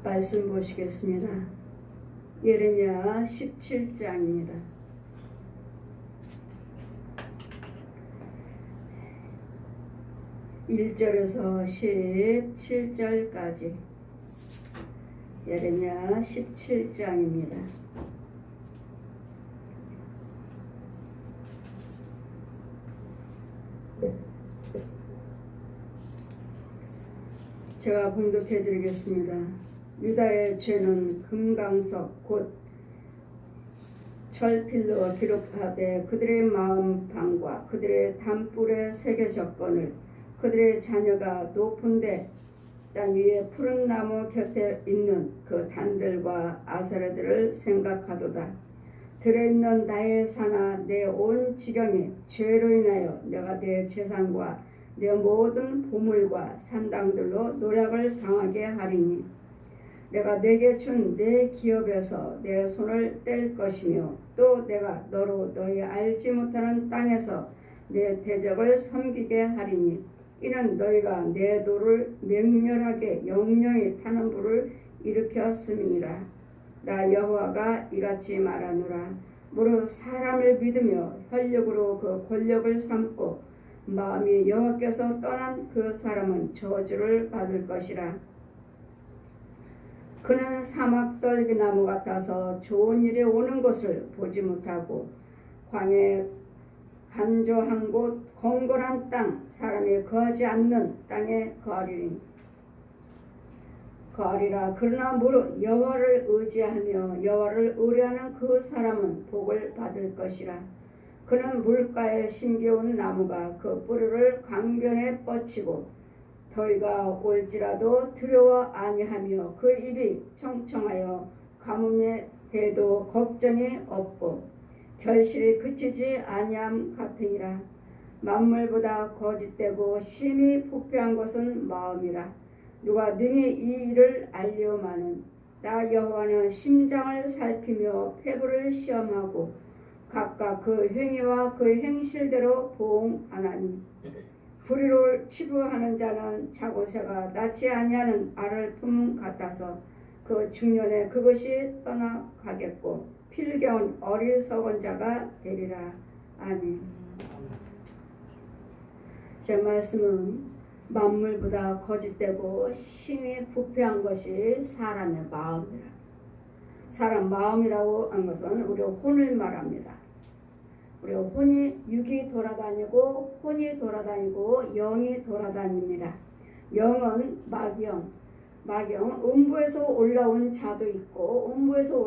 말씀 보시겠습니다. 예레미야 17장입니다. 1절에서 17절까지 예레미야 17장입니다. 제가 봉독해 드리겠습니다. 유다의 죄는 금강석 곧 철필로 기록하되 그들의 마음 방과 그들의 담불의 세계 접건을 그들의 자녀가 높은데 땅 위에 푸른 나무 곁에 있는 그 단들과 아세라들을 생각하도다. 들에 있는 나의 산하 내 온 지경이 죄로 인하여 내가 내 재산과 내 모든 보물과 산당들로 노략을 당하게 하리니 내가 내게 준 내 기업에서 내 손을 뗄 것이며 또 내가 너로 너희 알지 못하는 땅에서 내 대적을 섬기게 하리니 이는 너희가 내 도를 맹렬하게 영영히 타는 불을 일으켰음이니라. 나 여호와가 이같이 말하노라. 무릇 사람을 믿으며 혈력으로 그 권력을 삼고 마음이 여호와께서 떠난 그 사람은 저주를 받을 것이라. 그는 사막 떨기나무 같아서 좋은 일이 오는 것을 보지 못하고 광야 간조한 곳 공고한 땅 사람이 거하지 않는 땅에 거하리라. 그러나 무릇 여호와를 의지하며 여호와를 의뢰하는 그 사람은 복을 받을 것이라. 그는 물가에 심겨온 나무가 그 뿌리를 강변에 뻗치고 더위가 올지라도 두려워 아니하며 그 입이 청청하여 가뭄에 해도 걱정이 없고 결실이 그치지 아니함 같으니라. 만물보다 거짓되고 심히 부패한 것은 마음이라. 누가 능히 이 일을 알려마는. 나 여호와는 심장을 살피며 폐부를 시험하고 각각 그 행위와 그 행실대로 보응하나니 불의로 치부하는 자는 자고새가 낳지 아니하는 알을 품 같아서 그 중년에 그것이 떠나가겠고 필경은 어리석은 자가 되리라. 아멘. 제 말씀은 만물보다 거짓되고 심히 부패한 것이 사람의 마음이라. 사람 마음이라고 한 것은 우리 혼을 말합니다. 우리 혼이 육이 돌아다니고 혼이 돌아다니고 영이 돌아다닙니다. 영은 마귀영, 음부에서 올라온 자도 있고 음부에서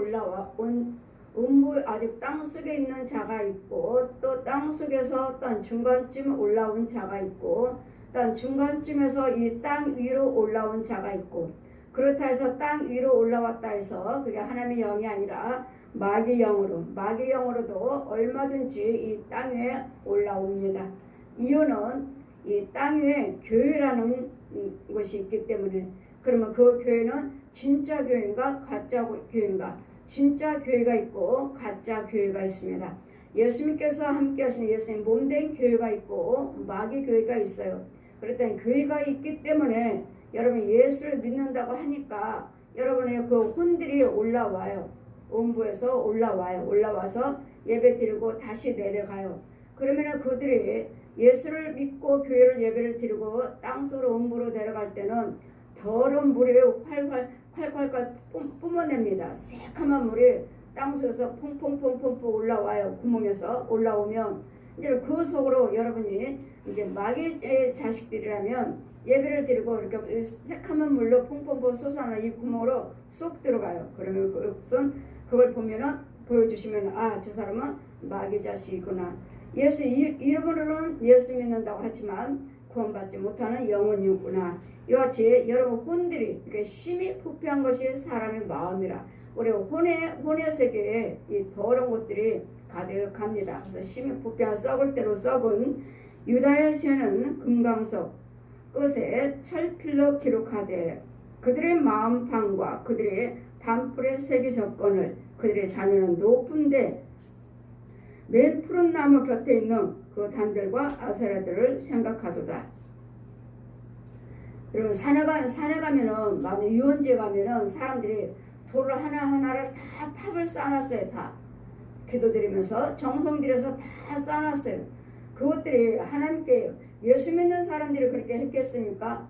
음부 아직 땅 속에 있는 자가 있고 또 땅 속에서 어떤 중간쯤 올라온 자가 있고 또 중간쯤에서 이 땅 위로 올라온 자가 있고 그렇다 해서 땅 위로 올라왔다 해서 그게 하나님의 영이 아니라 마귀영으로도 얼마든지 이 땅 위에 올라옵니다. 이유는 이 땅 위에 교회라는 것이 있기 때문에. 그러면 그 교회는 진짜 교회인가 가짜 교회인가? 진짜 교회가 있고 가짜 교회가 있습니다. 예수님께서 함께 하시는 예수님 몸된 교회가 있고 마귀 교회가 있어요. 그럴 땐 교회가 있기 때문에 여러분 예수를 믿는다고 하니까 여러분의 그 혼들이 올라와요. 음부에서 올라와서 예배 드리고 다시 내려가요. 그러면 그들이 예수를 믿고 교회를 예배를 드리고 땅속으로 음부로 내려갈 때는 더러운 물이 활활 뿜어냅니다. 새카만 물이 땅속에서 퐁퐁퐁퐁 올라와요. 구멍에서 올라오면 이제 그 속으로 여러분이 이제 마귀의 자식들이라면 예배를 드리고 이렇게 새카만 물로 퐁퐁퐁 솟아나는 이 구멍으로 쏙 들어가요. 그러면 그걸 보면은 보여주시면 저 사람은 마귀 자식이구나. 예수 이름으로는 예수 믿는다고 하지만 구원받지 못하는 영혼이구나. 이와 같이 여러분 혼들이 이렇게 심히 부패한 것이 사람의 마음이라. 우리 혼의 세계에 이 더러운 것들이 가득합니다. 그래서 심히 부패한 썩을 대로 썩은 유다의 죄는 금강석 끝에 철필로 기록하되 그들의 마음 방과 그들의 담불의 세계 접건을 그들의 자녀는 높은데 맨 푸른 나무 곁에 있는 그 단들과 아세라들을 생각하도다. 여러분 산에 가면은 막 유원지에 가면은 사람들이 돌을 하나하나를 다 탑을 쌓아놨어요. 다 기도드리면서 정성 들여서 다 쌓아놨어요. 그것들이 하나님께 예수 믿는 사람들이 그렇게 했겠습니까?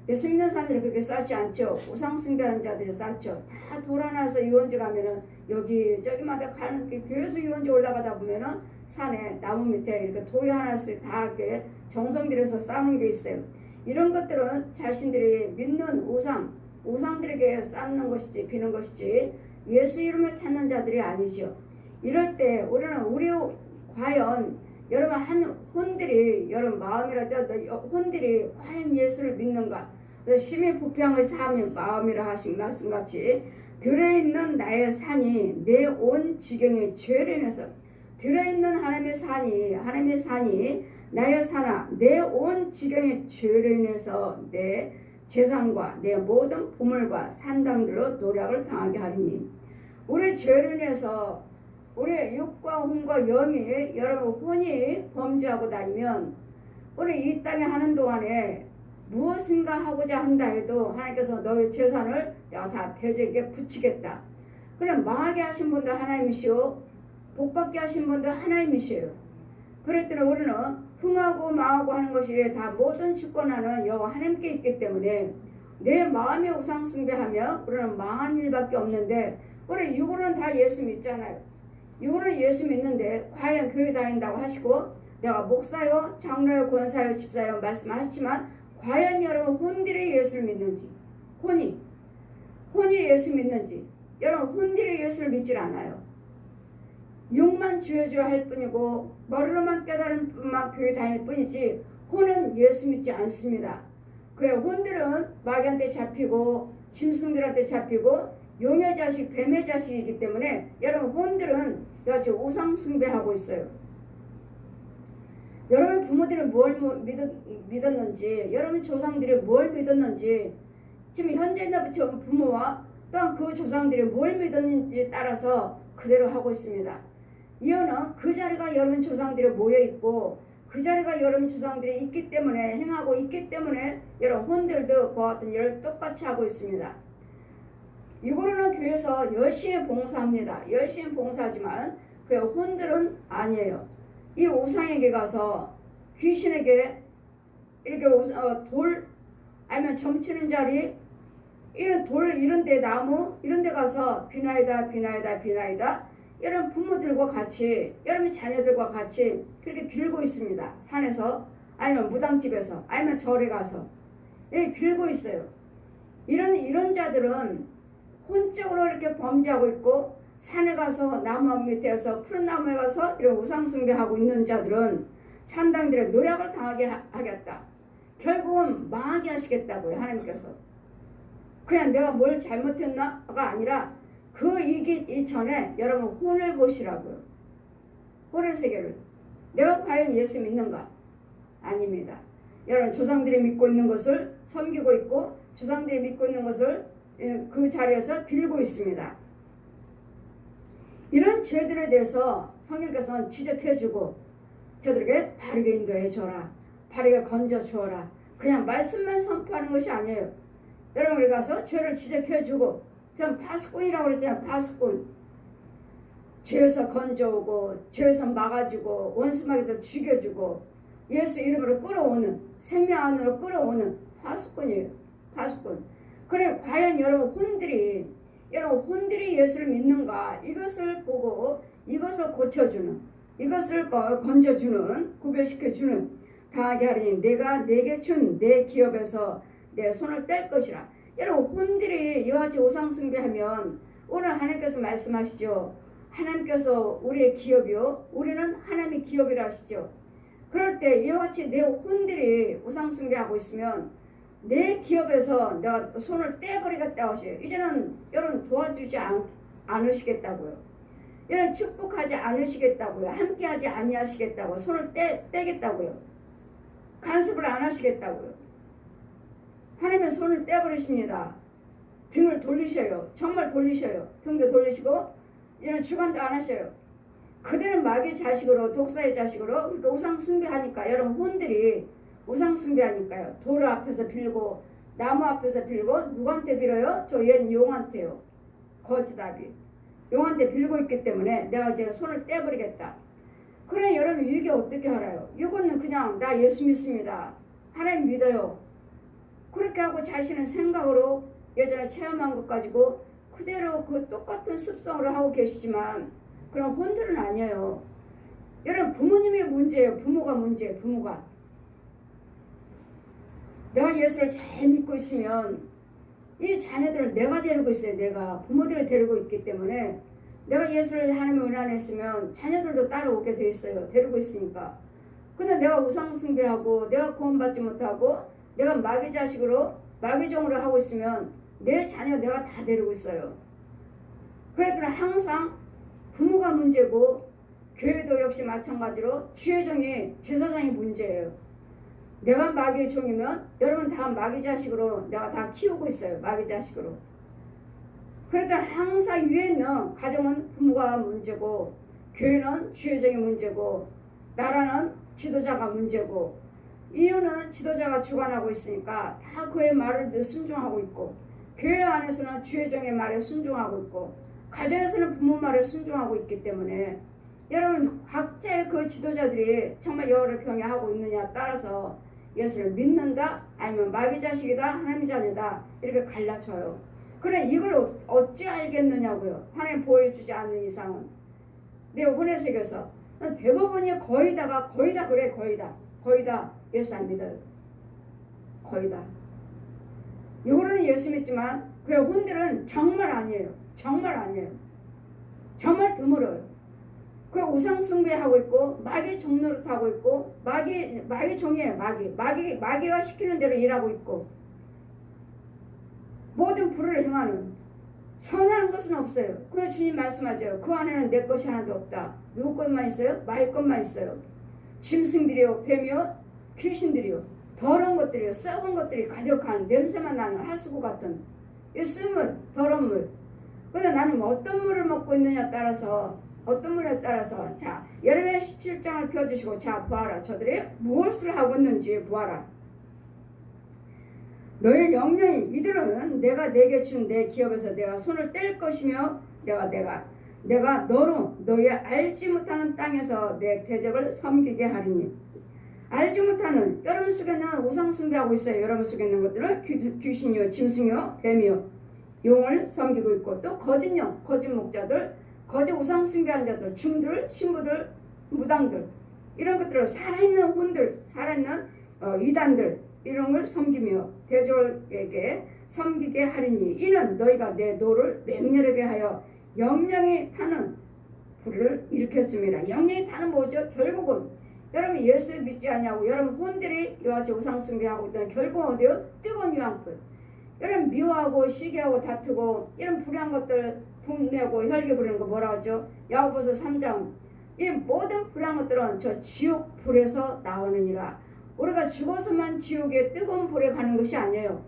예수 믿는 사람들이 그렇게 쌓지 않죠. 우상 숭배하는 자들이 쌓죠. 다 돌 하나에서 유원지 가면은 여기 저기마다 가는 게 계속 유원지 올라가다 보면은 산에 나무 밑에 이렇게 돌이 하나씩 다 이렇게 정성 들여서 쌓는 게 있어요. 이런 것들은 자신들이 믿는 우상들에게 쌓는 것이지 비는 것이지 예수 이름을 찾는 자들이 아니죠. 이럴 때 우리 과연 여러분 혼들이 여러분 마음이라 혼들이 과연 예수를 믿는가? 심히 부평의 삶이 마음이라 하신 말씀같이 들어있는 나의 산이 내 온 지경의 죄를 인해서 들어있는 하나님의 산이 나의 산아 내 온 지경의 죄를 인해서 내 재산과 내 모든 보물과 산당들로 노략을 당하게 하리니 우리 죄를 인해서 우리 육과 혼과 영이 여러분 혼이 범죄하고 다니면 우리 이 땅에 하는 동안에 무엇인가 하고자 한다 해도 하나님께서 너의 재산을 내가 다 대적에 붙이겠다. 그럼 망하게 하신 분도 하나님이시오 복받게 하신 분도 하나님이시오. 그랬더니 우리는 흥하고 망하고 하는 것이 다 모든 주권하는 여호와 하나님께 있기 때문에 내 마음의 우상 숭배하며 우리는 망한 일밖에 없는데 우리 육으로는 다 예수 믿잖아요. 육으로는 예수 믿는데 과연 교회 다닌다고 하시고 내가 목사요 장로요 권사요 집사요 말씀하시지만 과연 여러분 혼들이 예수를 믿는지 혼이 예수 믿는지 여러분 혼들이 예수를 믿질 않아요. 육만 주여주여 할 뿐이고 머리로만 깨달은 뿐만 교회 다닐 뿐이지 혼은 예수 믿지 않습니다. 그의 혼들은 마귀한테 잡히고 짐승들한테 잡히고 용의 자식 뱀의 자식이기 때문에 여러분 혼들은 여하튼 우상 숭배하고 있어요. 여러분 부모들이 뭘 믿었는지 여러분 조상들이 뭘 믿었는지 지금 현재 있는 부모와 또한 그 조상들이 뭘 믿었는지 따라서 그대로 하고 있습니다. 이유는 그 자리가 여러분 조상들이 모여있고 그 자리가 여러분 조상들이 있기 때문에 행하고 있기 때문에 여러분 혼들도 그와 같은 일을 똑같이 하고 있습니다. 이거로는 교회에서 열심히 봉사합니다. 열심히 봉사하지만 그 혼들은 아니에요. 이 우상에게 가서 귀신에게 이렇게 돌 아니면 점치는 자리 이런 돌 이런 데 나무 이런 데 가서 비나이다 이런 부모들과 같이 여러분 자녀들과 같이 그렇게 빌고 있습니다. 산에서 아니면 무당집에서 아니면 절에 가서 이렇게 빌고 있어요. 이런 자들은 혼적으로 이렇게 범죄하고 있고 산에 가서 나무 밑에서 푸른 나무에 가서 이런 우상 숭배하고 있는 자들은 산당들의 노략을 당하게 하겠다. 결국은 망하게 하시겠다고요. 하나님께서. 그냥 내가 뭘 잘못했나가 아니라 그 이전에 여러분 혼을 보시라고요. 혼의 세계를. 내가 과연 예수 믿는가? 아닙니다. 여러분 조상들이 믿고 있는 것을 섬기고 있고 조상들이 믿고 있는 것을 그 자리에서 빌고 있습니다. 이런 죄들에 대해서 성령께서는 지적해주고 저들에게 바르게 인도해 줘라. 바르게 건져 주어라. 그냥 말씀만 선포하는 것이 아니에요. 여러분 가서 죄를 지적해주고 전 파수꾼이라고 그랬잖아요. 파수꾼. 죄에서 건져오고 죄에서 막아주고 원수마귀들 죽여주고 예수 이름으로 끌어오는 생명 안으로 끌어오는 파수꾼이에요. 파수꾼. 그래 과연 여러분 혼들이 예수를 믿는가 이것을 보고 이것을 고쳐주는 이것을 건져주는 구별시켜주는 당하게 하리니 내가 내게 준 내 기업에서 내 손을 뗄 것이라. 여러분 혼들이 이와 같이 우상 숭배하면 오늘 하나님께서 말씀하시죠. 하나님께서 우리의 기업이요 우리는 하나님의 기업이라 하시죠. 그럴 때 이와 같이 내 혼들이 우상 숭배하고 있으면 내 기업에서 내가 손을 떼버리겠다고 하셔요. 이제는 여러분 도와주지 않으시겠다고요. 여러분 축복하지 않으시겠다고요. 함께하지 아니하시겠다고 손을 떼겠다고요. 간섭을 안 하시겠다고요. 하나님의 손을 떼버리십니다. 등을 돌리셔요. 정말 돌리셔요. 등도 돌리시고 이런 주관도 안 하셔요. 그들은 마귀의 자식으로 독사의 자식으로 우상 숭배하니까 여러분 혼들이 우상 숭배하니까요. 돌 앞에서 빌고 나무 앞에서 빌고 누구한테 빌어요? 저 옛 용한테요. 거지답이. 용한테 빌고 있기 때문에 내가 이제 손을 떼버리겠다. 그래 여러분 이게 어떻게 알아요? 이거는 그냥 나 예수 믿습니다. 하나님 믿어요. 그렇게 하고 자신의 생각으로 예전에 체험한 것 가지고 그대로 그 똑같은 습성으로 하고 계시지만 그런 혼들은 아니에요. 여러분 부모님의 문제예요. 부모가 문제예요. 부모가. 내가 예수를 잘 믿고 있으면 이 자녀들을 내가 데리고 있어요. 내가 부모들을 데리고 있기 때문에 내가 예수를 하나님의 은혜 안에 있으면 자녀들도 따라오게 돼 있어요. 데리고 있으니까. 근데 내가 우상 숭배하고 내가 구원받지 못하고 내가 마귀 자식으로 마귀종으로 하고 있으면 내 자녀 내가 다 데리고 있어요. 그랬더니 항상 부모가 문제고 교회도 역시 마찬가지로 주의종이 제사장이 문제예요. 내가 마귀의 종이면 여러분 다 마귀 자식으로 내가 다 키우고 있어요. 마귀 자식으로. 그랬더니 항상 위에 있는 가정은 부모가 문제고 교회는 주의종이 문제고 나라는 지도자가 문제고 이유는 지도자가 주관하고 있으니까 다 그의 말을 순종하고 있고 교회 안에서는 주의종의 말에 순종하고 있고 가정에서는 부모 말에 순종하고 있기 때문에 여러분 각자의 그 지도자들이 정말 여호와를 경외하고 있느냐에 따라서 예수를 믿는다 아니면 마귀 자식이다 하나님 자녀다 이렇게 갈라져요. 그래 이걸 어찌 알겠느냐고요. 하나님 보여주지 않는 이상은. 내 혼해석에서 대부분이 거의 다 그래. 거의 다 예수 안 믿어요. 거의 다. 요거는 예수 믿지만 그 혼들은 정말 아니에요. 정말 아니에요. 정말 드물어요. 그 우상 숭배하고 있고 마귀 종노릇 하고 있고 마귀 종이에요. 마귀가 시키는 대로 일하고 있고 모든 불을 행하는 선한 것은 없어요. 그래 주님 말씀하죠. 그 안에는 내 것이 하나도 없다. 누구 것만 있어요? 마귀 것만 있어요. 짐승들이요 뱀이요 귀신들이요 더러운 것들이요 썩은 것들이 가득한 냄새만 나는 하수구 같은 이 쓴물 더러운 물. 근데 나는 어떤 물을 먹고 있느냐에 따라서 어떤 물에 따라서 자 여러분의 17장을 펴주시고 자 보아라. 저들이 무엇을 하고 있는지 보아라. 너의 영령이 이들은 내가 내게 준 내 기업에서 내가 손을 뗄 것이며 내가 너로 너의 알지 못하는 땅에서 내 대적을 섬기게 하리니. 알지 못하는 여러분 속에는 우상 숭배하고 있어요. 여러분 속에 있는 것들은 귀신이요 짐승이요 뱀이요 용을 섬기고 있고 또 거짓 영 거짓 목자들 거짓 우상 숭배한 자들 중들 신부들 무당들 이런 것들을 살아있는 혼들 살아있는 이단들 이런 걸 섬기며 대적에게 섬기게 하리니 이는 너희가 내 노를 맹렬하게 하여 영령이 타는 불을 일으켰습니다. 영령이 타는 뭐죠? 결국은 여러분 예수를 믿지 않냐고 여러분 혼들이 이와같이 우상 숭배하고 있다는 결국은 어디요? 뜨거운 유황불. 여러분 미워하고 시기하고 다투고 이런 불의한 것들 분내고 혈기 부리는 거 뭐라 하죠? 야고보서 3장 이 모든 불의한 것들은 저 지옥 불에서 나오느니라. 우리가 죽어서만 지옥에 뜨거운 불에 가는 것이 아니에요.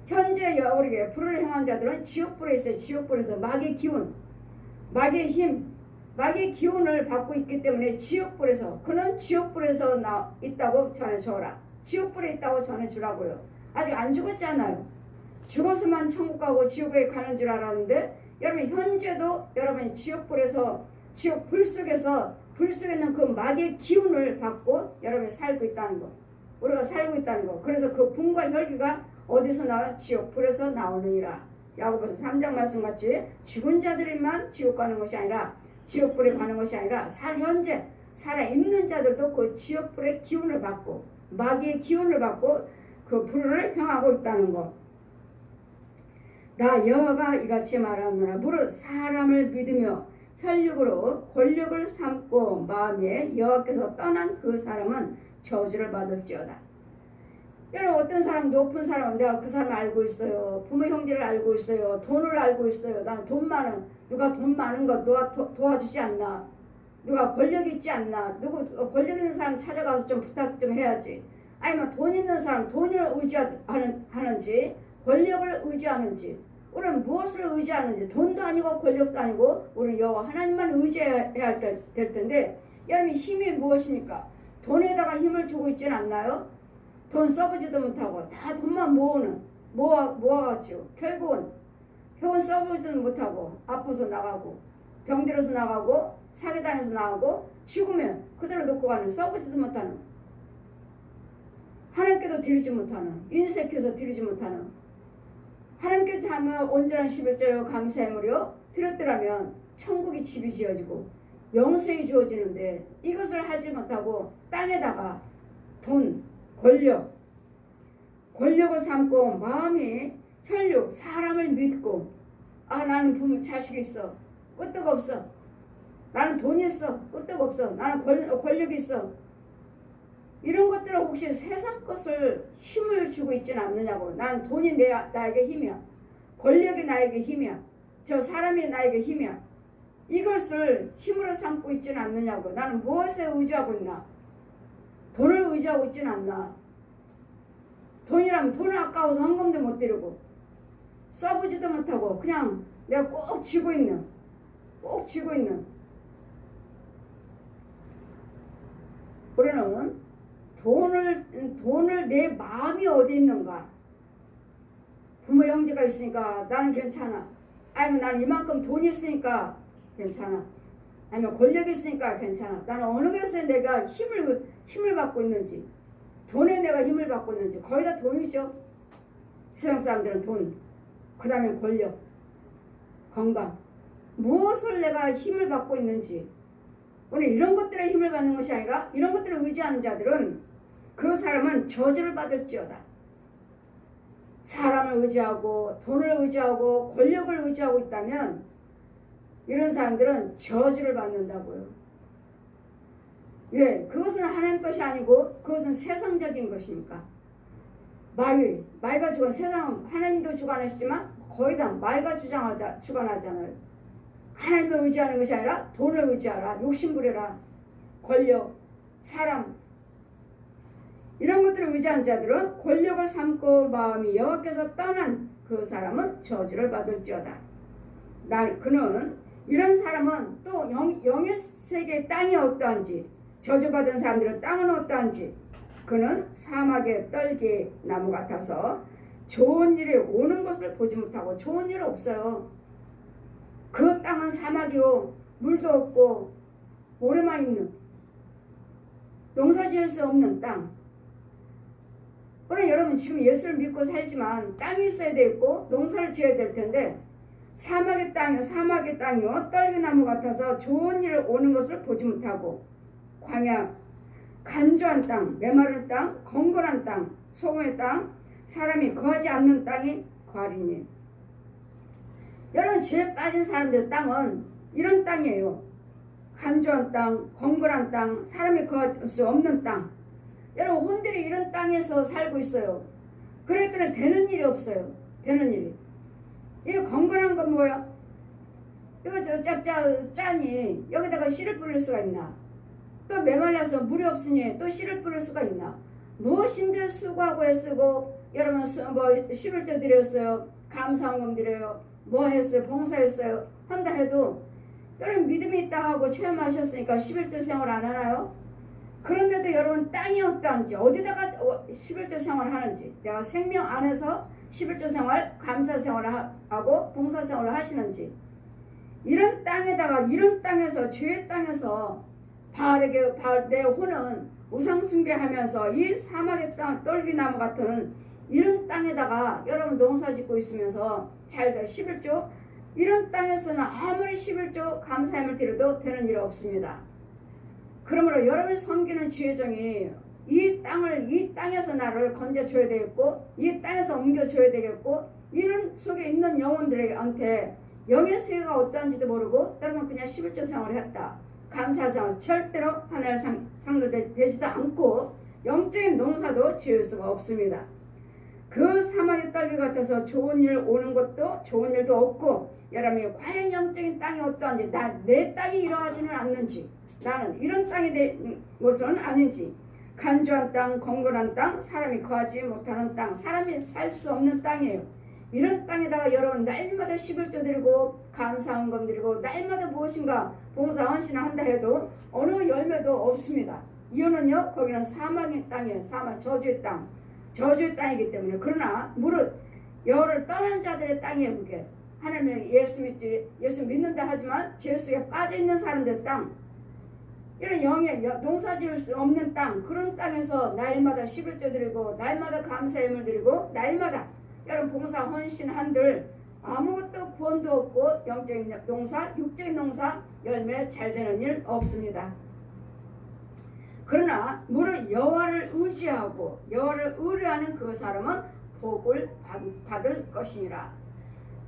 현재 우리에게 불을 행한 자들은 지옥불에 있어요. 지옥불에서 마귀의 기운, 마귀의 힘, 마귀의 기운을 받고 있기 때문에 지옥불에서 그는 지옥불에서 있다고 전해주어라. 지옥불에 있다고 전해주라고요. 아직 안 죽었잖아요. 죽어서만 천국 가고 지옥에 가는 줄 알았는데 여러분 현재도 여러분이 지옥불에서 지옥불 속에서 불 속에 있는 그 마귀의 기운을 받고 여러분이 살고 있다는 거. 우리가 살고 있다는 거. 그래서 그 분과 혈기가 어디서 나와? 지옥불에서 나오느니라. 야고보서 3장 말씀같이 죽은 자들만 지옥 가는 것이 아니라 지옥불에 가는 것이 아니라 현재 살아있는 자들도 그 지옥불의 기운을 받고 마귀의 기운을 받고 그 불을 향하고 있다는 것. 나 여호와가 이같이 말하노라. 무릇 사람을 믿으며 혈육으로 권력을 삼고 마음에 여호와께서 떠난 그 사람은 저주를 받을지어다. 여러분 어떤 사람 높은 사람 내가 그 사람 알고 있어요. 부모 형제를 알고 있어요. 돈을 알고 있어요. 난 돈 많은 누가 돈 많은 거 누가 도와주지 않나. 누가 권력 있지 않나. 누구 권력 있는 사람 찾아가서 좀 부탁 좀 해야지. 아니면 돈 있는 사람 돈을 의지하는지 권력을 의지하는지 우리는 무엇을 의지하는지 돈도 아니고 권력도 아니고 우리는 여호와 하나님만 의지해야 될 텐데 여러분 힘이 무엇입니까? 돈에다가 힘을 주고 있지는 않나요? 돈 써보지도 못하고 다 돈만 모으는 모아갔죠. 결국은 써보지도 못하고 아파서 나가고 병들어서 나가고 사기당해서 나가고 죽으면 그대로 놓고 가는 써보지도 못하는 하나님께도 드리지 못하는 인색해서 드리지 못하는 하나님께 자면 온전한 11조요 감사의 무료 드렸더라면 천국이 집이 지어지고 영생이 주어지는데 이것을 하지 못하고 땅에다가 돈, 권력을 삼고 마음이 혈육, 사람을 믿고 나는 부모, 자식 있어. 끄떡 없어. 나는 돈이 있어. 끄떡 없어. 나는 권력이 있어. 이런 것들은 혹시 세상 것을 힘을 주고 있지는 않느냐고. 난 돈이 나에게 힘이야. 권력이 나에게 힘이야. 저 사람이 나에게 힘이야. 이것을 힘으로 삼고 있지는 않느냐고. 나는 무엇에 의지하고 있나? 돈을 의지하고 있지는 않나. 돈이라면 돈 아까워서 헌금도 못 드리고 써보지도 못하고 그냥 내가 꼭 쥐고 있는 우리는 돈을 내 마음이 어디 있는가. 부모 형제가 있으니까 나는 괜찮아. 아니면 나는 이만큼 돈이 있으니까 괜찮아. 아니면 권력이 있으니까 괜찮아. 나는 어느 것에 내가 힘을 받고 있는지, 돈에 내가 힘을 받고 있는지. 거의 다 돈이죠. 세상 사람들은 돈, 그 다음에 권력, 건강, 무엇을 내가 힘을 받고 있는지. 오늘 이런 것들에 힘을 받는 것이 아니라 이런 것들을 의지하는 자들은 그 사람은 저주를 받을지어다. 사람을 의지하고 돈을 의지하고 권력을 의지하고 있다면 이런 사람들은 저주를 받는다고요. 왜? 그것은 하나님 것이 아니고 그것은 세상적인 것이니까. 마귀가 세상 하나님도 주관하시지만 거의 다 마귀가 주관하잖아요. 하나님을 의지하는 것이 아니라 돈을 의지하라, 욕심부려라, 권력, 사람, 이런 것들을 의지한 자들은 권력을 삼고 마음이 여호와께서 떠난 그 사람은 저주를 받을지어다. 그는 이런 사람은 또 영의 세계의 땅이 어떠한지, 저주받은 사람들의 땅은 어떠한지, 그는 사막의 떨기 나무 같아서 좋은 일이 오는 것을 보지 못하고. 좋은 일 없어요. 그 땅은 사막이요, 물도 없고 모래만 있는, 농사 지을 수 없는 땅. 그러나 여러분 지금 예수를 믿고 살지만 땅이 있어야 되고 농사를 지어야 될 텐데 사막의 땅이요 떨기나무 같아서 좋은 일 오는 것을 보지 못하고 광야, 간조한 땅, 메마른 땅, 건건한 땅, 소금의 땅, 사람이 거하지 않는 땅이 거하리니. 여러분 죄에 빠진 사람들의 땅은 이런 땅이에요. 간조한 땅, 건건한 땅, 사람이 거할 수 없는 땅. 여러분 혼들이 이런 땅에서 살고 있어요. 그랬더니 되는 일이 없어요. 되는 일이. 이거 건건한 건 뭐야? 이거 짜니 여기다가 씨를 뿌릴 수가 있나? 또 메말라서 물이 없으니 또 씨를 뿌릴 수가 있나? 무엇인데 수고하고 애쓰고 여러분 뭐 11조 드렸어요. 감사헌금 드려요. 뭐 했어요? 봉사했어요. 한다 해도 여러분 믿음이 있다 하고 체험하셨으니까 11조 생활 안 하나요? 그런데도 여러분 땅이 어떠한지, 어디다가 11조 생활을 하는지, 내가 생명 안에서 11조 생활, 감사 생활을 하고 봉사 생활을 하시는지, 이런 땅에서 죄의 땅에서 내 혼은 우상 숭배하면서 이 사막의 땅, 떨기나무 같은 이런 땅에다가 여러분 농사 짓고 있으면서 잘들 11조, 이런 땅에서는 아무리 11조 감사함을 드려도 되는 일 없습니다. 그러므로 여러분이 섬기는 주의종이 이 땅에서 나를 건져줘야 되겠고, 이 땅에서 옮겨줘야 되겠고, 이런 속에 있는 영혼들한테 영의 세계가 어떠한지도 모르고 여러분 그냥 11조 생활을 했다. 감사생활 절대로 하나님 상대되지도 않고 영적인 농사도 지을 수가 없습니다. 그 사막의 떨기 같아서 좋은 일 오는 것도 좋은 일도 없고, 여러분이 과연 영적인 땅이 어떠한지, 내 땅이 이러하지는 않는지, 나는 이런 땅이 된 것은 아닌지, 간조한 땅, 건건한 땅, 사람이 거하지 못하는 땅, 사람이 살 수 없는 땅이에요. 이런 땅에다가 여러분 날마다 11조 드리고 감사헌금 드리고 날마다 무엇인가 봉사 헌신을 한다 해도 어느 열매도 없습니다. 이유는요, 거기는 사막의 땅이에요. 사막, 저주의 땅, 저주의 땅이기 때문에. 그러나 무릇 여호와를 떠난 자들의 땅이에요. 그게 하나님은 예수 믿는다 하지만 죄 속에 빠져 있는 사람들 땅, 이런 영의 농사 지을 수 없는 땅, 그런 땅에서 날마다 11조 드리고 날마다 감사 예물 드리고 날마다 여러분 봉사 헌신 한들 아무것도 구원도 없고 영적인 농사, 육적인 농사 열매 잘 되는 일 없습니다. 그러나 무릇 여호와를 의지하고 여호와를 의뢰하는 그 사람은 복을 받을 것이니라.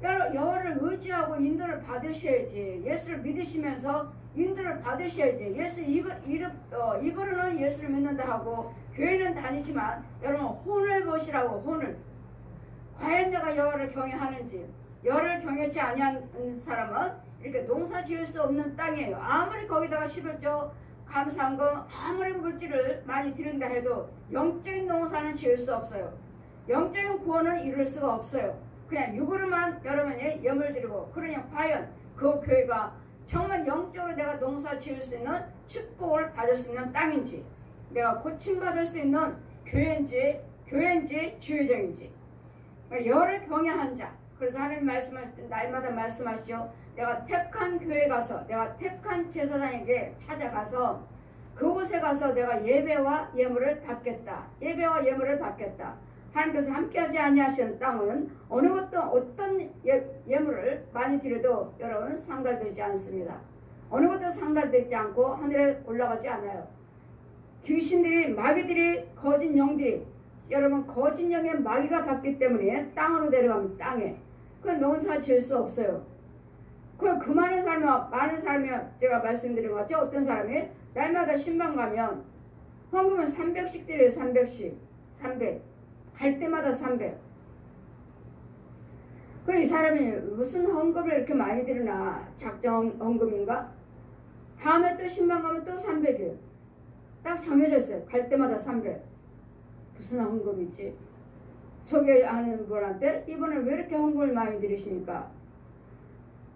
여호와를 의지하고 인도를 받으셔야지. 예수를 믿으시면서 인도를 받으셔야지. 입으로는 예수를 믿는다 하고 교회는 다니지만 여러분 혼을 보시라고. 혼을. 과연 내가 여호와를 경외하는지. 여호와를 경외치 아니하는 사람은 이렇게 농사 지을 수 없는 땅이에요. 아무리 거기다가 11조 감사한 거 아무리 물질을 많이 드린다 해도 영적인 농사는 지을 수 없어요. 영적인 구원은 이룰 수가 없어요. 그냥 육으로만 여러분이 예물 드리고. 그러니 과연 그 교회가 정말 영적으로 내가 농사 지을 수 있는 축복을 받을 수 있는 땅인지, 내가 고침받을 수 있는 교회인지 주의정인지. 여호와를 경외한 자. 그래서 하나님 말씀하실 때 날마다 말씀하시죠. 내가 택한 교회 가서, 내가 택한 제사장에게 찾아가서 그곳에 가서 내가 예배와 예물을 받겠다. 예배와 예물을 받겠다. 하나님께서 함께하지 아니하시는 땅은 어느 것도 어떤 예물을 많이 드려도 여러분 상달되지 않습니다. 어느 것도 상달되지 않고 하늘에 올라가지 않아요. 귀신들이, 마귀들이, 거짓 영들이, 여러분 거짓 영의 마귀가 받기 때문에 땅으로 내려가면 땅에 그 농사 지을 수 없어요. 그 많은 사람이 제가 말씀드린 것 같죠. 어떤 사람이 날마다 신방 가면 헌금은 300씩 드려요. 300씩. 300. 갈 때마다 300. 그 이 사람이 무슨 헌금을 이렇게 많이 드리나. 작정 헌금인가? 다음에 또 신방 가면 또 300이에요. 딱 정해져 있어요. 갈 때마다 300. 무슨 헌금이지? 소개하는 분한테 이분은 왜 이렇게 헌금을 많이 드리십니까?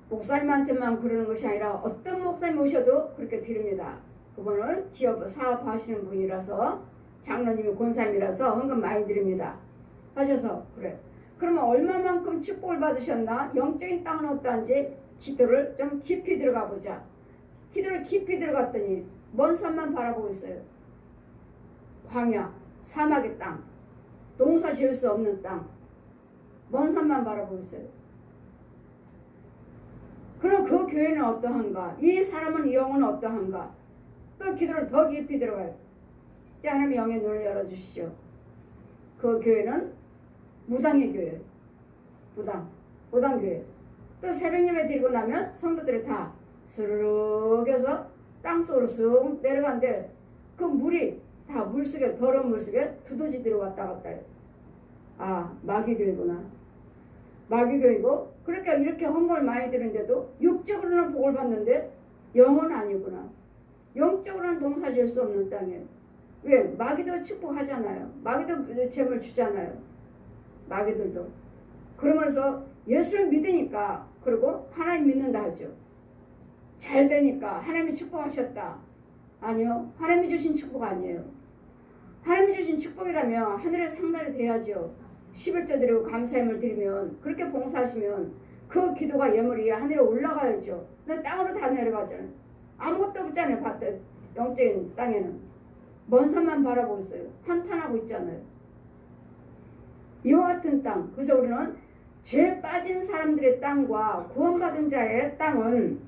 목사님한테만 그러는 것이 아니라 어떤 목사님 오셔도 그렇게 드립니다. 그분은 기업 사업하시는 분이라서, 장로님이 권사님이라서 헌금 많이 드립니다. 하셔서 그래. 그러면 얼마만큼 축복을 받으셨나? 영적인 땅은 어떠한지 기도를 좀 깊이 들어가 보자. 기도를 깊이 들어갔더니 먼 산만 바라보고 있어요. 광야, 사막의 땅, 농사 지을 수 없는 땅, 먼 산만 바라보고 있어요. 그럼 그 교회는 어떠한가? 이 사람은 영은 어떠한가? 또 기도를 더 깊이 들어가요. 자, 하나님 영의 눈을 열어주시죠. 그 교회는 무당의 교회, 무당교회. 또 새벽 예배 드리고 나면 성도들이 다 스르륵 해서 땅속으로 쑥 내려가는데 그 물이 다 물속에, 더러운 물속에 두더지 들어갔다 갔다 해요. 아, 마귀교회구나. 마귀교회고, 그러니까 이렇게 헌금을 많이 드는데도 육적으로는 복을 받는데 영은 아니구나. 영적으로는 농사 지을 수 없는 땅이에요. 왜? 마귀도 축복하잖아요. 마귀도 재물 주잖아요. 마귀들도. 그러면서 예수를 믿으니까, 그리고 하나님 믿는다 하죠. 잘 되니까 하나님이 축복하셨다. 아니요. 하나님이 주신 축복 아니에요. 하나님이 주신 축복이라면 하늘에 상달이 돼야죠. 11조 드리고 감사함을 드리면, 그렇게 봉사하시면 그 기도가 예물이 하늘에 올라가야죠. 근데 땅으로 다 내려가잖아요. 아무것도 없잖아요. 밭에, 영적인 땅에는. 먼 산만 바라보고 있어요. 한탄하고 있잖아요. 이와 같은 땅. 그래서 우리는 죄 빠진 사람들의 땅과 구원받은 자의 땅은,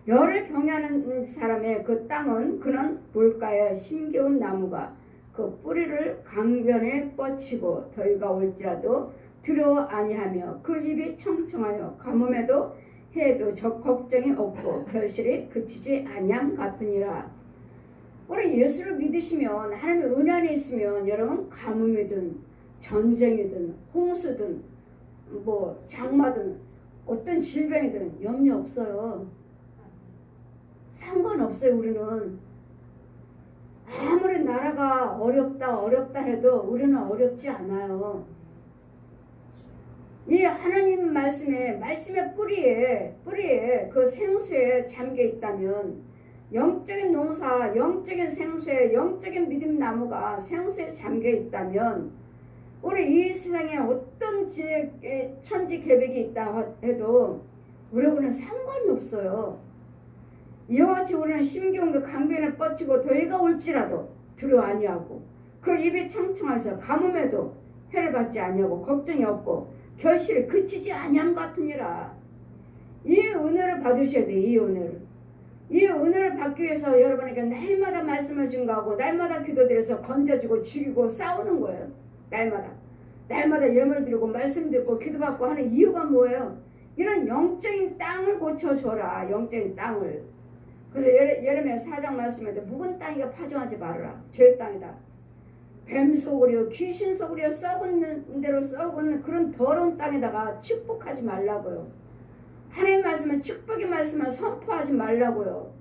여를 경외하는 사람의 그 땅은 그는 물가에 심겨운 나무가 그 뿌리를 강변에 뻗치고 더위가 올지라도 두려워 아니하며 그 입이 청청하여 가뭄에도 해도 적 걱정이 없고 결실이 그치지 아니함 같으니라. 우리 예수를 믿으시면, 하나님의 은혜 안에 있으면 여러분 가뭄이든 전쟁이든 홍수든 뭐 장마든 어떤 질병이든 염려 없어요. 상관없어요. 우리는 아무리 나라가 어렵다 해도 우리는 어렵지 않아요. 이 하나님 말씀의 뿌리에 그 생수에 잠겨 있다면, 영적인 농사, 영적인 생수에, 영적인 믿음 나무가 생수에 잠겨 있다면 우리 이 세상에 어떤 천지 계획이 있다 해도 우리하고는 상관이 없어요. 이와 같이 우리는 심기온 그 강변에 뻗치고 더위가 올지라도 두려워 아니하고 그 입이 청청해서 가뭄에도 해를 받지 아니하고 걱정이 없고 결실이 그치지 아니함 같으니라. 이 은혜를 받으셔야 돼요. 이 은혜를 받기 위해서 여러분에게 날마다 말씀을 증거하고 날마다 기도드려서 건져주고 죽이고 싸우는 거예요. 날마다 예물 드리고 말씀 듣고 기도받고 하는 이유가 뭐예요? 이런 영적인 땅을 고쳐줘라. 영적인 땅을. 그래서 예레미야 4장 말씀에도 묵은 땅이가 파종하지 말아라. 죄의 땅이다. 뱀 속으려 귀신 속으려 썩은 대로 썩은 그런 더러운 땅에다가 축복하지 말라고요. 하나님 말씀은 축복의 말씀을 선포하지 말라고요.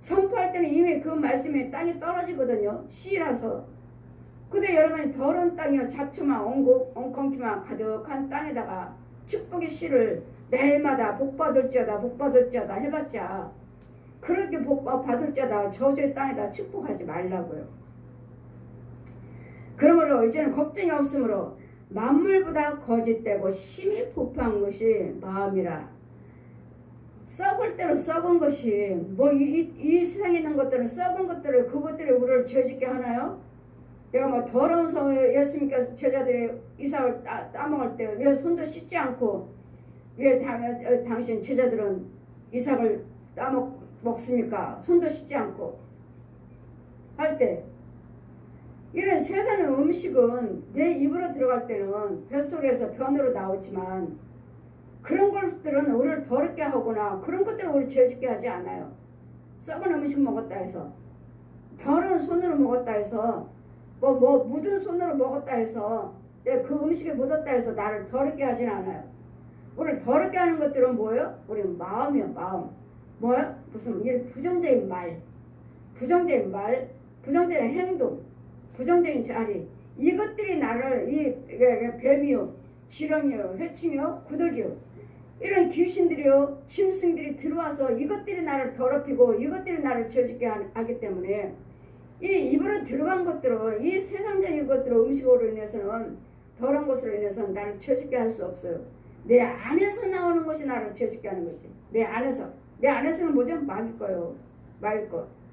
선포할 때는 이미 그 말씀이 땅에 떨어지거든요. 씨라서. 근데 여러분이 더러운 땅이요 잡초만 엉겅퀴만 가득한 땅에다가 축복의 씨를 내일마다 복받을지어다 해봤자 그렇게 복받을지어다 저주의 땅에다 축복하지 말라고요. 그러므로 이제는 걱정이 없으므로 만물보다 거짓되고 심히 부패한 것이 마음이라. 썩을 대로 썩은 것이 이 세상에 있는 것들은 썩은 것들을 그것들이 우리를 죄짓게 하나요? 내가 뭐 더러운 성에 예수님께서 제자들이 이삭을 따먹을 때 왜 손도 씻지 않고 왜 당신 제자들은 이삭을 따먹습니까? 손도 씻지 않고 할 때 이런 세상의 음식은 내 입으로 들어갈 때는 뱃속에서 변으로 나오지만 그런 것들은 우리를 더럽게 하거나 그런 것들은 우리 죄짓게 하지 않아요. 썩은 음식 먹었다 해서 더러운 손으로 먹었다 해서 묻은 손으로 먹었다 해서 내가 그 음식에 묻었다 해서 나를 더럽게 하진 않아요. 우리를 더럽게 하는 것들은 뭐예요? 우리 마음이요. 마음. 뭐예요? 무슨 이런 부정적인 말, 부정적인 행동, 부정적인 자리, 이것들이 나를 뱀이요, 지렁이요, 회충이요, 구더기요, 이런 귀신들이요, 짐승들이 들어와서 이것들이 나를 더럽히고 이것들이 나를 죄짓게 하기 때문에 이 입으로 들어간 것들은 이 세상적인 것들을 음식으로 인해서는 더러운 것으로 인해서는 나를 죄짓게 할 수 없어요. 내 안에서 나오는 것이 나를 죄짓게 하는 거지. 내 안에서는 뭐죠? 마귀 거요.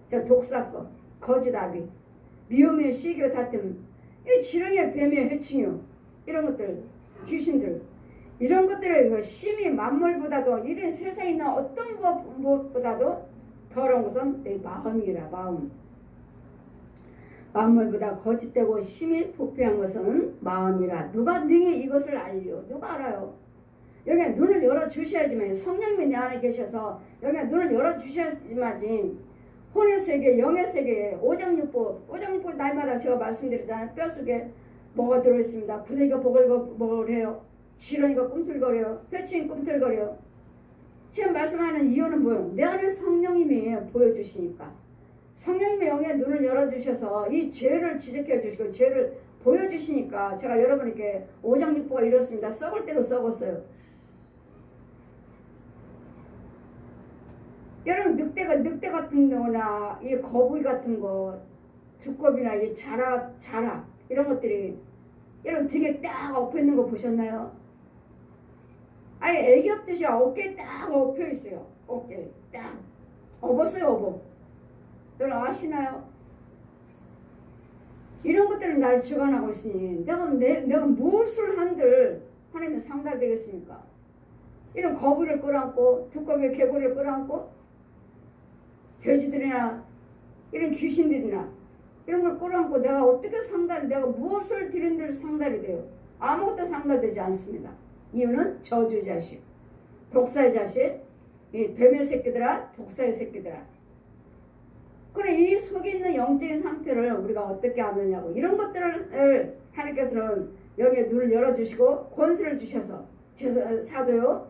저 독사 거, 거짓아비, 미움의 시기와 다툼, 이 지렁이의 뱀의 해충이요. 이런 것들, 귀신들, 이런 것들을 심히 만물보다도 이런 세상에 있는 어떤 무엇보다도 더러운 것은 내 마음이라. 마음. 만물보다 거짓되고 심히 부패한 것은 마음이라. 누가 능히 이것을 알려? 누가 알아요? 여기 눈을 열어주셔야지만 성령님이 내 안에 계셔서 여기 눈을 열어주셔야지만 혼의 세계, 영의 세계에 오장육부 날마다 제가 말씀드리잖아요. 뼛속에 뭐가 들어있습니다. 구더기가 보글보글해요. 지렁이가 꿈틀거려요. 회충이 꿈틀거려요. 지금 말씀하는 이유는 뭐예요? 내 안에 성령님이 보여주시니까. 성령님의 영의 눈을 열어주셔서 이 죄를 지적해 주시고 죄를 보여주시니까 제가 여러분에게 오장육부가 이렇습니다. 썩을 대로 썩었어요. 여러분 늑대 같은 거나 이 거북이 같은 거, 두꺼비나 이 자라 이런 것들이 여러분 등에 딱 엎여 있는 거 보셨나요? 아예 애기 엎듯이 어깨에 딱 엎여 있어요. 어깨에 딱 업었어요. 여러분 아시나요? 이런 것들은 나를 주관하고 있으니 내가 무엇을 한들 하나님의 상달되겠습니까? 이런 거북이를 끌어안고 두꺼비 개구리를 끌어안고 돼지들이나 이런 귀신들이나 이런 걸 끌어안고 내가 어떻게 내가 무엇을 드린들 상달이 돼요? 아무것도 상달되지 않습니다. 이유는 저주의 자식, 독사의 자식, 이 뱀의 새끼들아, 독사의 새끼들아. 그래 이 속에 있는 영적인 상태를 우리가 어떻게 하느냐고 이런 것들을 하나님께서는 여기에 눈을 열어주시고 권세를 주셔서 사도요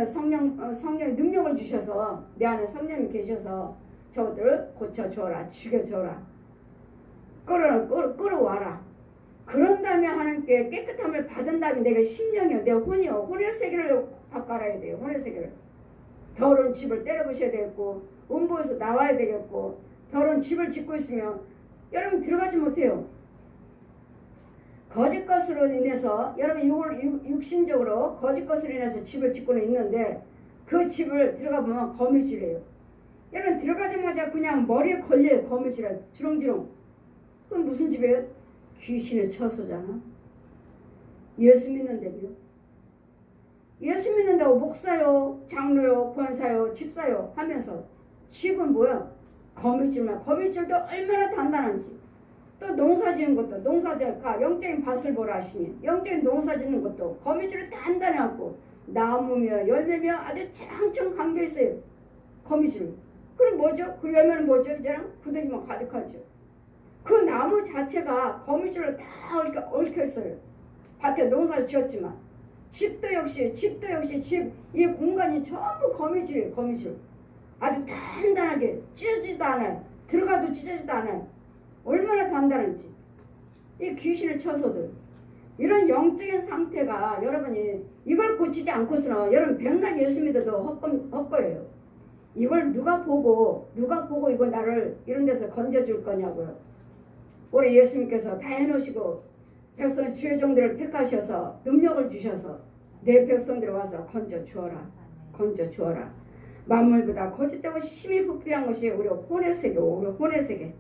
성령의 능력을 주셔서 내 안에 성령이 계셔서 저것들을 고쳐줘라, 죽여줘라, 끌어와라. 그런 다음에 하나님께 깨끗함을 받은 다음에 내가 심령이요, 내 혼이요, 혼의 세계를 바꿔야 돼요. 혼의 세계를. 더러운 집을 때려부셔야 되겠고 음부에서 나와야 되겠고 더러운 집을 짓고 있으면 여러분 들어가지 못해요. 거짓 것으로 인해서 여러분 이걸 육신적으로 거짓 것으로 인해서 집을 짓고는 있는데 그 집을 들어가 보면 거미줄이에요. 여러분 들어가자마자 그냥 머리에 걸려요. 거미줄에 주렁주렁. 그건 무슨 집이에요? 귀신의 처소잖아. 예수 믿는데요. 예수 믿는다고 목사요, 장로요, 권사요, 집사요 하면서 집은 뭐야? 거미줄만. 거미줄도 얼마나 단단한지. 또 농사 지은 것도 농사지가 영적인 밭을 보라 하시니 영적인 농사 짓는 것도 거미줄이 단단해갖고 나무며 열매며 아주 창창 감겨 있어요. 거미줄. 그럼 뭐죠? 그 열매는 뭐죠? 이제는 부대기만 가득하죠. 그 나무 자체가 거미줄로 다 얽혀 있어요. 밭에 농사를 지었지만 집도 역시 집 이 공간이 전부 거미줄이에요. 거미줄. 아주 단단하게 찢어지지도 않아요. 들어가도 찢어지지도 않아요. 얼마나 단단한지. 이 귀신의 처소들. 이런 영적인 상태가 여러분이 이걸 고치지 않고서는 여러분 백날 예수 믿어도 헛거예요. 이걸 누가 보고 이거 나를 이런 데서 건져줄 거냐고요. 우리 예수님께서 다 해놓으시고 백성 주의 종들을 택하셔서 능력을 주셔서 내 백성들을 와서 건져 주어라. 만물보다 거짓되고 심히 부패한 것이 우리 혼의 세계.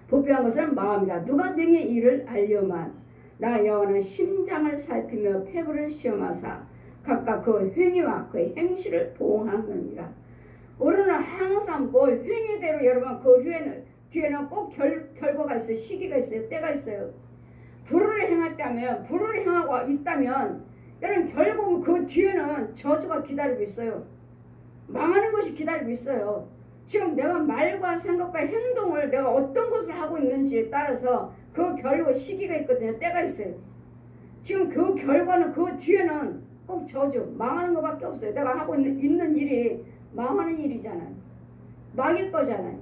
부패한 것은 마음이라. 누가 능히 이를 알려만 나 여호와는 심장을 살피며 폐부를 시험하사 각각 그 행위와 그 행실을 보응하느니라. 우리는 항상 뭐 행위대로 여러분 그 뒤에는 꼭 결과가 있어요. 시기가 있어요. 때가 있어요. 불을 행했다면 불을 행하고 있다면 여러분 결국 그 뒤에는 저주가 기다리고 있어요. 망하는 것이 기다리고 있어요. 지금 내가 말과 생각과 행동을 내가 어떤 것을 하고 있는지에 따라서 그 결과 시기가 있거든요. 때가 있어요. 지금 그 결과는 그 뒤에는 꼭 저주, 망하는 것밖에 없어요. 내가 하고 있는 일이 망하는 일이잖아요. 막일 거잖아요.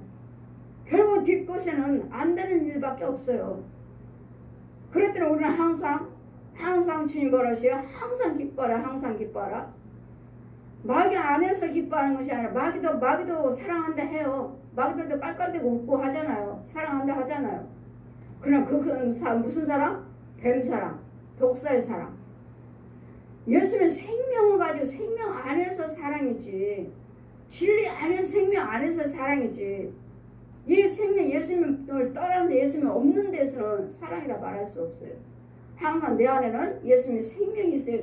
결국 뒷것에는 안 되는 일밖에 없어요. 그랬더니 우리는 항상 주님 뭐라시요? 항상 기뻐라. 마귀 안에서 기뻐하는 것이 아니라 마귀도 사랑한다 해요. 마귀들도 깔깔대고 웃고 하잖아요. 사랑한다 하잖아요. 그러나 무슨 사랑? 뱀 사랑, 독사의 사랑. 예수는 생명을 가지고 생명 안에서 사랑이지. 진리 안에서 생명 안에서 사랑이지. 이 생명 예수님을 떠나서 예수님 없는 데서는 사랑이라 말할 수 없어요. 항상 내 안에는 예수님의 생명이 있어요.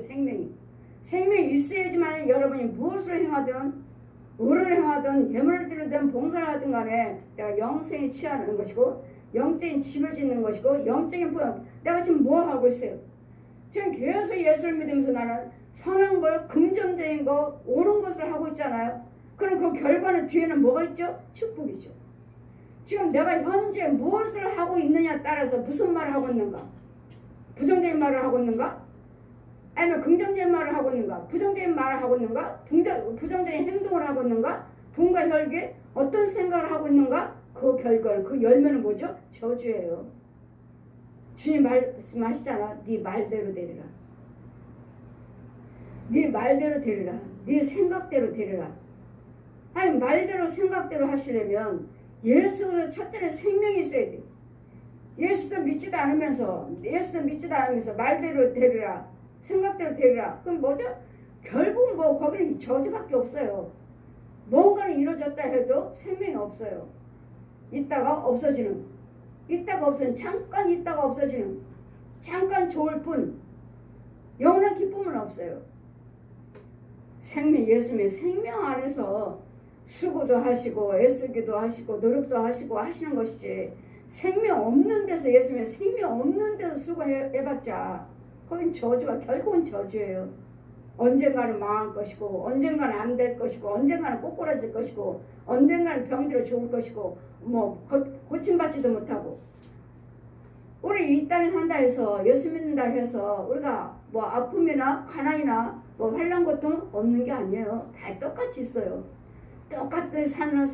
생명이 있어야지만 여러분이 무엇을 행하든 의를 행하든 예물을 드리든 봉사를 하든 간에 내가 영생에 취하는 것이고 영적인 집을 짓는 것이고 영적인 부흥. 내가 지금 뭐 하고 있어요? 지금 계속 예수를 믿으면서 나는 선한 걸 긍정적인 거 옳은 것을 하고 있잖아요. 그럼 그 결과는 뒤에는 뭐가 있죠? 축복이죠. 지금 내가 현재 무엇을 하고 있느냐에 따라서 무슨 말을 하고 있는가? 부정적인 말을 하고 있는가? 아니면 긍정적인 말을 하고 있는가? 부정적인 말을 하고 있는가? 부정적인 행동을 하고 있는가? 분과 혈기 어떤 생각을 하고 있는가? 그 결과는 그 열매는 뭐죠? 저주예요. 주님 말씀하시잖아. 네 말대로 되리라. 네 생각대로 되리라. 아니 말대로 생각대로 하시려면 예수의 첫째는 생명이 있어야 돼. 예수도 믿지도 않으면서 말대로 되리라. 생각대로 되리라. 그럼 뭐죠? 결국 뭐 거기는 저주밖에 없어요. 뭔가는 이루어졌다 해도 생명이 없어요. 있다가 없어지는. 잠깐 있다가 없어지는. 잠깐 좋을 뿐 영원한 기쁨은 없어요. 예수님의 생명 안에서 수고도 하시고 애쓰기도 하시고 노력도 하시고 하시는 것이지 생명 없는 데서 예수님의 생명 없는 데서 수고해봤자 거긴 결국은 저주예요. 언젠가는 망할 것이고 언젠가는 안 될 것이고 언젠가는 꼬꾸라질 것이고 언젠가는 병들어 죽을 것이고 뭐 고침받지도 못하고 우리 이 땅에 산다 해서 예수 믿는다 해서 우리가 뭐 아픔이나 가난이나 뭐 환난 고통 없는 게 아니에요. 다 똑같이 있어요. 똑같이 사는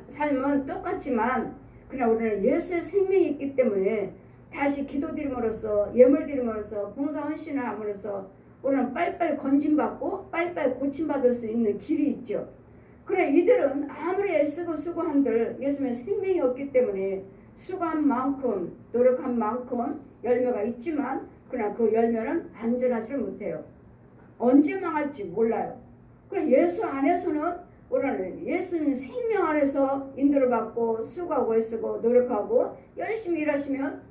삶은 똑같지만 그냥 우리는 예수의 생명이 있기 때문에 다시 기도드림으로써 예물드림으로써 봉사 헌신을 함으로써 우리는 빨리빨리 건진받고 빨리빨리 고침받을 수 있는 길이 있죠. 그래 이들은 아무리 애쓰고 수고한들 예수님의 생명이 없기 때문에 수고한 만큼 노력한 만큼 열매가 있지만 그러나 그 열매는 안전하지를 못해요. 언제 망할지 몰라요. 그래 예수 안에서는 우리는 예수님 생명 안에서 인도를 받고 수고하고 애쓰고 노력하고 열심히 일하시면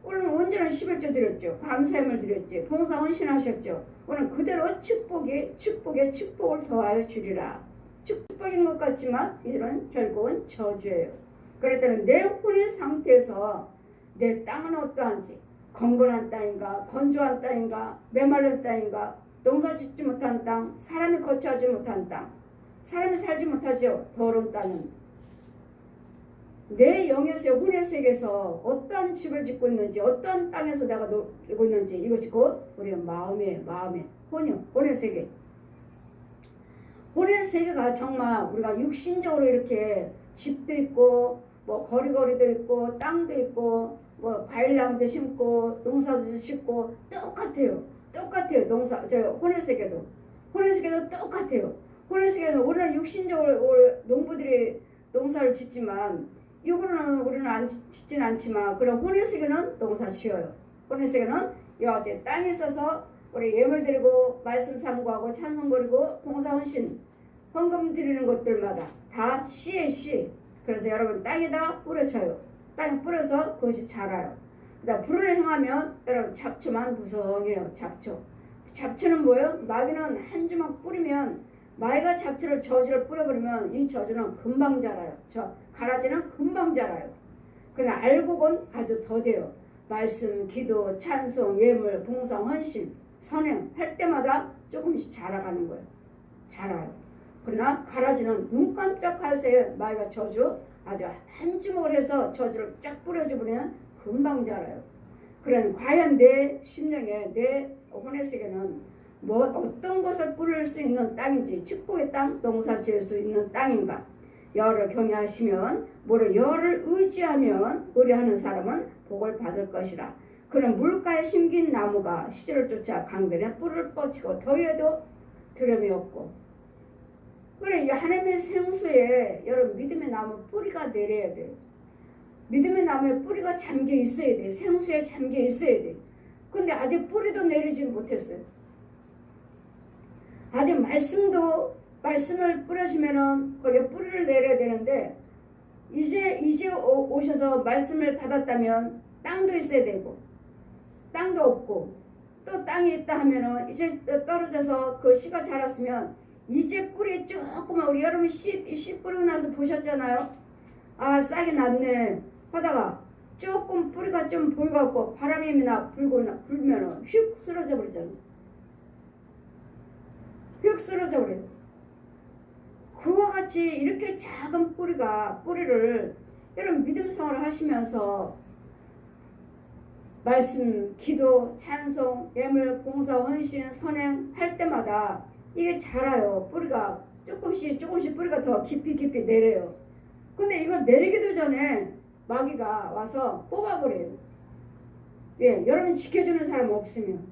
우리는 온전한 11조 드렸죠. 감사함을 드렸죠. 봉사 헌신하셨죠. 우리는 그대로 축복에 축복을 더하여 주리라. 축복인 것 같지만 이들은 결국은 저주예요. 그랬더니 내 혼의 상태에서 내 땅은 어떠한지, 건건한 땅인가, 건조한 땅인가, 메마른 땅인가, 농사 짓지 못한 땅, 사람이 거처하지 못한 땅, 사람이 살지 못하죠. 더러운 땅은 내 영에서 혼의 세계에서 어떠한 집을 짓고 있는지, 어떠한 땅에서 내가 놀고 있는지, 이것이 곧 우리의 마음의 혼의 세계. 혼의 세계가 정말 우리가 육신적으로 이렇게 집도 있고 뭐 거리도 있고 땅도 있고 뭐 과일나무도 심고 농사도 심고 똑같아요. 혼의 세계도 똑같아요. 혼의 세계는 우리는 육신적으로 농부들이 농사를 짓지만 육으로는 우리는 짓진 않지만 그런 혼의 세계는 농사 지어요. 혼의 세계는 여제 땅에 있어서 우리 예물 드리고 말씀 삼고하고 찬송 부리고 봉사 헌신 헌금 드리는 것들마다 다 씨에 씨. 그래서 여러분 땅에다 뿌려쳐요. 땅에 뿌려서 그것이 자라요. 그다음 불을 행하면 여러분 잡초만 무성해요. 잡초는 뭐예요? 마귀는 한 주먹 뿌리면 마귀가 잡초를 저주를 뿌려버리면 이 저주는 금방 자라요. 가라지는 금방 자라요. 그냥 알고는 아주 더뎌요. 말씀, 기도, 찬송, 예물, 봉사, 헌신, 선행 할 때마다 조금씩 자라가는 거예요. 자라요. 그러나 가라지는 눈 깜짝할 새에 마귀가 저주 아주 한 주먹을 해서 저주를 쫙 뿌려주면 금방 자라요. 그런 과연 내 심령에 내 혼의 세계는 뭐 어떤 것을 뿌릴 수 있는 땅인지 축복의 땅, 농사 지을 수 있는 땅인가. 여를 경외하시면 모로 여를 의지하면 의뢰하는 사람은 복을 받을 것이라. 그는 물가에 심긴 나무가 시절을 쫓아 강변에 뿔을 뻗치고 더위에도 두려움이 없고. 그래, 이 하나님의 생수에 여러분 믿음의 나무 뿌리가 내려야 돼요. 믿음의 나무에 뿌리가 잠겨 있어야 돼. 생수에 잠겨 있어야 돼. 근데 아직 뿌리도 내리지 못했어요. 아직 말씀을 뿌려주면은 거기에 뿌리를 내려야 되는데 이제 오셔서 말씀을 받았다면 땅도 있어야 되고 땅도 없고 또 땅이 있다 하면은 이제 떨어져서 그 씨가 자랐으면 이제 뿌리 조금만 우리 여러분 씨 뿌리고 나서 보셨잖아요. 아 싹이 났네 하다가 조금 뿌리가 좀 보여갖고 바람이나 불면은 휙 쓰러져 버리잖아. 휙 쓰러져 버려요. 그와 같이 이렇게 작은 뿌리를 여러분 믿음 생활을 하시면서 말씀, 기도, 찬송, 예물, 봉사, 헌신, 선행 할 때마다 이게 자라요. 뿌리가 조금씩 뿌리가 더 깊이 내려요. 근데 이거 내리기도 전에 마귀가 와서 뽑아버려요. 예, 여러분 지켜주는 사람 없으면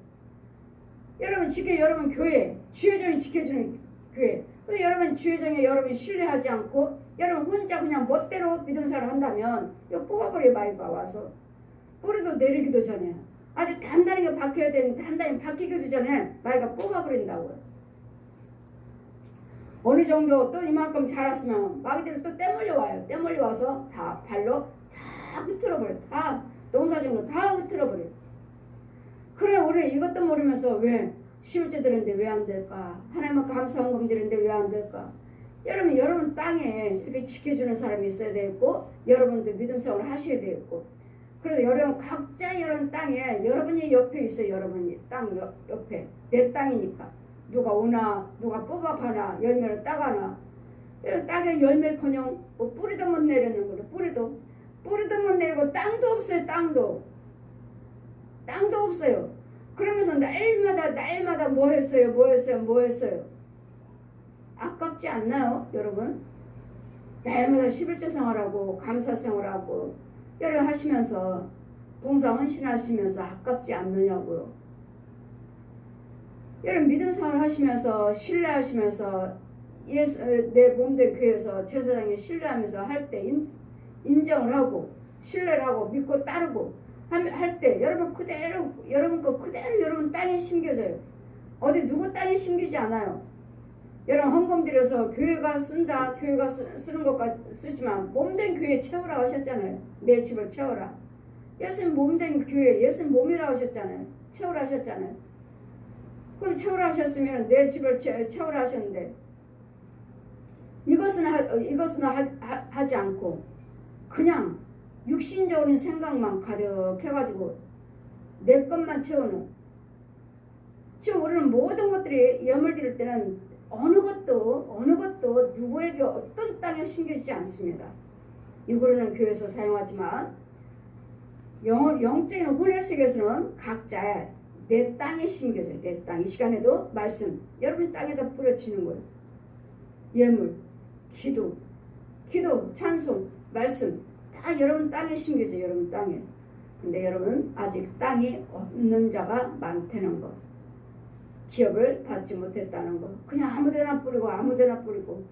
여러분 교회 주회장이 지켜주는 교회. 근데 여러분 주회장에 여러분이 신뢰하지 않고 여러분 혼자 그냥 멋대로 믿음 생활을 한다면 이거 뽑아버려요. 마귀가 와서 뿌리도 내리기도 전에 아주 단단하게 박혀야 되는데 단단히 박히기도 전에 마귀가 뽑아버린다고요. 어느 정도 또 이만큼 자랐으면 마귀들이 또 떼몰려와요. 떼몰려와서 다 발로 다 흩어버려요. 다 농사짓는 거 다 흩어버려요. 그래 우리 이것도 모르면서 왜 11조 드렸는데 왜 안 될까? 하나님은 감사헌금 드렸는데 왜 안 될까? 여러분 땅에 이렇게 지켜주는 사람이 있어야 되고 여러분도 믿음 생활을 하셔야 되고 그래서 여러분 각자 여러분 땅에 여러분이 옆에 있어요. 여러분이 땅 옆에 내 땅이니까 누가 오나 누가 뽑아가나 열매를 따가나 땅에 열매커녕 뭐 뿌리도 못 내리는 거래. 뿌리도 못 내리고 땅도 없어요. 땅도 없어요. 그러면서 날마다 뭐 했어요. 아깝지 않나요 여러분? 날마다 11조 생활하고 감사 생활하고 여러분 하시면서 봉사 헌신하시면서 아깝지 않느냐고요. 여러분 믿음 생활 하시면서 신뢰하시면서 예수 내 몸된 교회에서 제사장에 신뢰하면서 할 때 인정을 하고 신뢰를 하고 믿고 따르고 할 때 여러분 그대로 여러분 거 그대로 여러분 땅에 심겨져요. 어디 누구 땅에 심기지 않아요. 여러분 헌금 들여서 교회가 쓴다, 교회가 쓰는 것과 쓰지만 몸된 교회 채우라 하셨잖아요. 내 집을 채워라. 예수님 몸된 교회, 예수님 몸이라 하셨잖아요. 채우라 하셨잖아요. 그럼 채우라 하셨으면 내 집을 채우라 하셨는데 이것은 하지 않고 그냥 육신적인 생각만 가득해가지고 내 것만 채우는. 지금 우리는 모든 것들이 예물 드릴 때는 어느 것도 누구에게 어떤 땅에 심겨지지 않습니다. 이거는 교회에서 사용하지만 영적인 혼의 세계에서는 각자 내 땅에 심겨져요. 내 땅. 이 시간에도 말씀 여러분 땅에다 뿌려치는 거예요. 예물, 기도, 찬송, 말씀 다 여러분 땅에 심겨져요. 여러분 땅에. 근데 여러분 아직 땅이 없는 자가 많다는 거. 기업을 받지 못했다는 거. 그냥 아무데나 뿌리고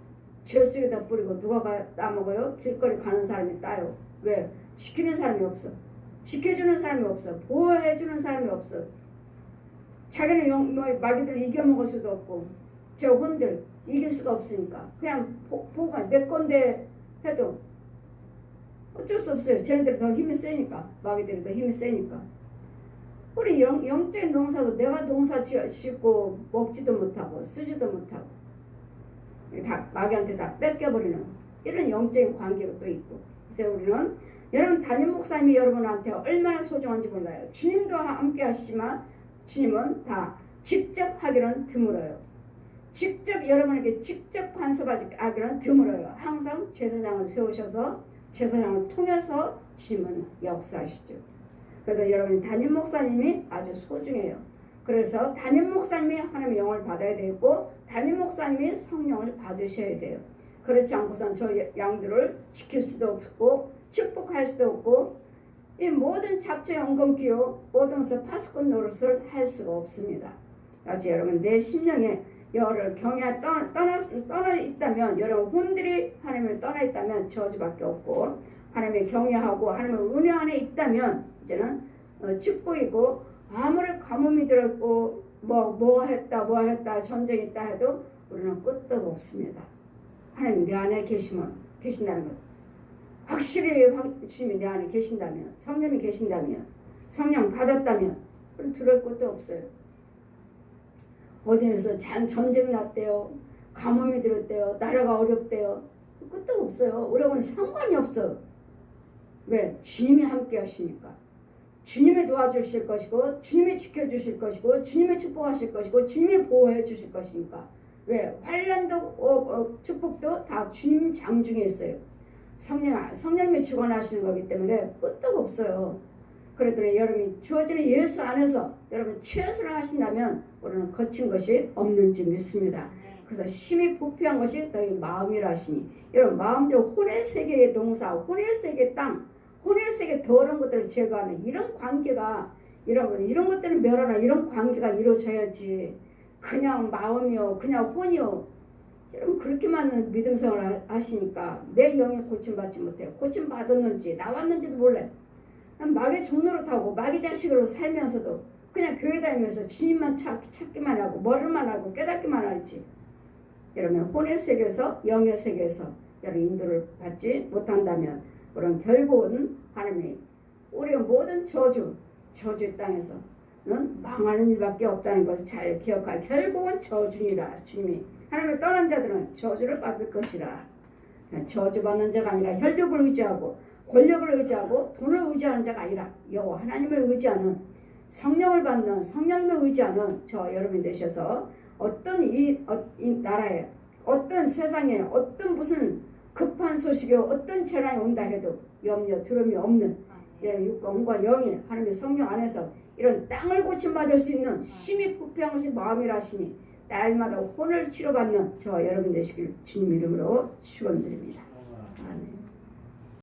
죄 속에다 뿌리고 누가 따먹어요? 길거리 가는 사람이 따요. 왜? 지키는 사람이 없어. 지켜주는 사람이 없어. 보호해주는 사람이 없어. 자기는 마귀들 이겨먹을 수도 없고 저 혼들 이길 수가 없으니까 그냥 보호가 내 건데 해도 어쩔 수 없어요. 쟤네들이 더 힘이 세니까. 마귀들이 더 힘이 세니까. 우리 영적인 농사도 내가 농사 짓고 먹지도 못하고 쓰지도 못하고 다 마귀한테 다 뺏겨버리는 이런 영적인 관계가 또 있고. 그래서 우리는 여러분 담임 목사님이 여러분한테 얼마나 소중한지 몰라요. 주님도 함께 하시지만 주님은 다 직접 하기는 드물어요. 직접 여러분에게 직접 간섭하기는 드물어요. 항상 제사장을 세우셔서 제사장을 통해서 주님은 역사하시죠. 그래서 여러분 담임 목사님이 아주 소중해요. 그래서 담임 목사님이 하나님의 영을 받아야 되고 담임 목사님이 성령을 받으셔야 돼요. 그렇지 않고선 저 양들을 지킬 수도 없고 축복할 수도 없고 이 모든 잡초 연금 기호 모든 것을 파수꾼 노릇을 할 수가 없습니다. 아주 여러분 내 심령에 여를 경외 떠나 있다면 여러분 혼들이 하나님을 떠나 있다면 저주밖에 없고 하나님을 경외하고 하나님의 은혜 안에 있다면 이제는 축복이고 아무리 가뭄이 들었고 뭐 했다 전쟁이 있다 해도 우리는 끝도 없습니다. 하나님 내 안에 계신다는 것 확실히 주님이 내 안에 계신다면 성령이 계신다면 성령 받았다면 우리는 두려울 것도 없어요. 어디에서 전쟁 났대요. 가뭄이 들었대요. 나라가 어렵대요. 끝도 없어요. 우리하고는 상관이 없어. 왜? 주님이 함께 하시니까. 주님이 도와주실 것이고 주님이 지켜주실 것이고 주님이 축복하실 것이고 주님이 보호해 주실 것이니까. 왜? 환난도 축복도 다 주님 장중에 있어요. 성령님이 주관하시는 거기 때문에 끝도 없어요. 그랬더니 여러분이 주어지는 예수 안에서 여러분 최선을 하신다면 우리는 거친 것이 없는 줄 믿습니다. 그래서 심히 부패한 것이 너희 마음이라 하시니 여러분 마음대로 혼의 세계의 동사, 혼의 세계의 땅, 혼의 세계 더러운 것들을 제거하는 이런 관계가 여러분 이런 것들을 멸하나 이런 관계가 이루어져야지 그냥 마음이요 그냥 혼이요 여러분 그렇게만 믿음 생활을 하시니까 내 영이 고침받지 못해요. 고침받았는지 나왔는지도 몰라요. 마귀 종로로 타고 마귀 자식으로 살면서도 그냥 교회 다니면서 주님만 찾기만 하고 머리만 하고 깨닫기만 하지. 여러분 혼의 세계에서 영의 세계에서 여러분 인도를 받지 못한다면 우리는 결국은 하나님이 우리의 모든 저주의 땅에서는 망하는 일밖에 없다는 걸 잘 기억할. 결국은 저주니라. 주님이 하나님을 떠난 자들은 저주를 받을 것이라. 저주받는 자가 아니라 혈육을 의지하고 권력을 의지하고 돈을 의지하는 자가 아니라 여호와 하나님을 의지하는 성령을 받는 성령님을 의지하는 저 여러분 되셔서 어떤 이 나라에 어떤 세상에 어떤 무슨 급한 소식이 어떤 재난이 온다 해도 염려 두려움이 없는 육과 영이 하나님의 성령 안에서 이런 땅을 고침받을 수 있는 심히 부패한 것이 마음이라 하시니 날마다 혼을 치료받는 저 여러분 되시길 주님 이름으로 축원드립니다. 아멘.